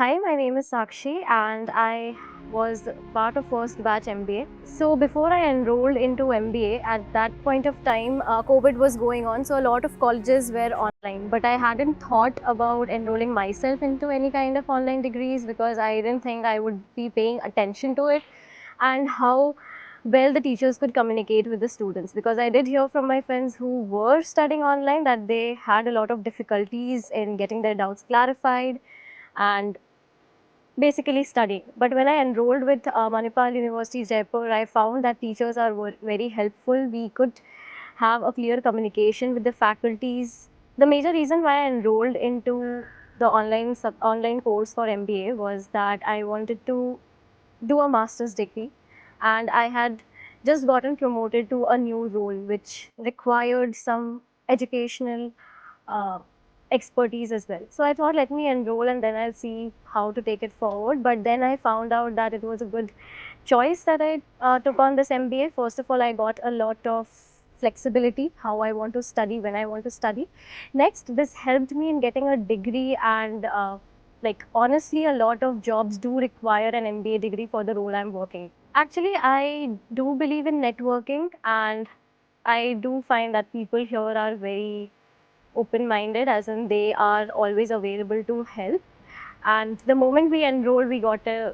Hi, my name is Sakshi and I was part of first batch MBA. So before I enrolled into MBA, at that point of time, COVID was going on. So a lot of colleges were online, but I hadn't thought about enrolling myself into any kind of online degrees because I didn't think I would be paying attention to it and how well the teachers could communicate with the students, because I did hear from my friends who were studying online that they had a lot of difficulties in getting their doubts clarified and basically studying. But when I enrolled with Manipal University, Jaipur, I found that teachers are very helpful. We could have a clear communication with the faculties. The major reason why I enrolled into the online course for MBA was that I wanted to do a master's degree, and I had just gotten promoted to a new role which required some educational uh, expertise as well. So I thought, let me enroll and then I'll see how to take it forward. But then I found out that it was a good choice that I took on this MBA. First of all, I got a lot of flexibility, how I want to study, when I want to study. Next, this helped me in getting a degree, and like honestly, a lot of jobs do require an MBA degree for the role I'm working. Actually, I do believe in networking, and I do find that people here are very open-minded, as in they are always available to help. And the moment we enrolled, we got a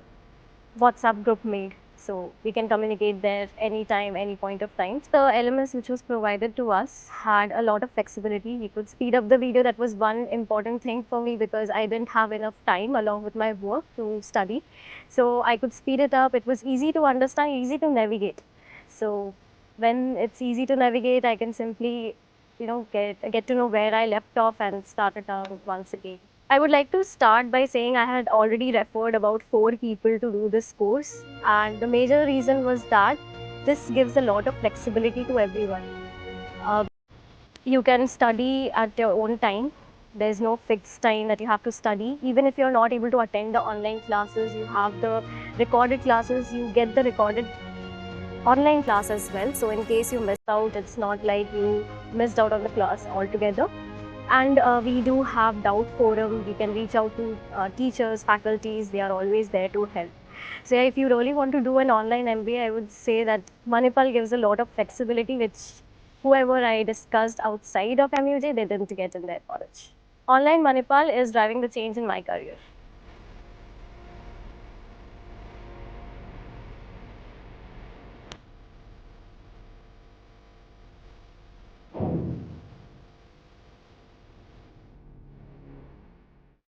WhatsApp group made, so we can communicate there anytime, any point of time. The LMS which was provided to us had a lot of flexibility. We could speed up the video. That was one important thing for me because I didn't have enough time along with my work to study. So I could speed it up. It was easy to understand, easy to navigate. So when it's easy to navigate, I can simply, get to know where I left off and start it out once again. I would like to start by saying I had already referred about 4 people to do this course, and the major reason was that this gives a lot of flexibility to everyone. Uh, you can study at your own time. There's no fixed time that you have to study. Even if you're not able to attend the online classes, you have the recorded classes, you get the recorded online class as well. So in case you missed out, it's not like you missed out on the class altogether. And we do have doubt forum. We can reach out to teachers, faculties. They are always there to help. So yeah, if you really want to do an online MBA, I would say that Manipal gives a lot of flexibility, which whoever I discussed outside of MUJ, they didn't get in their college. Online Manipal is driving the change in my career.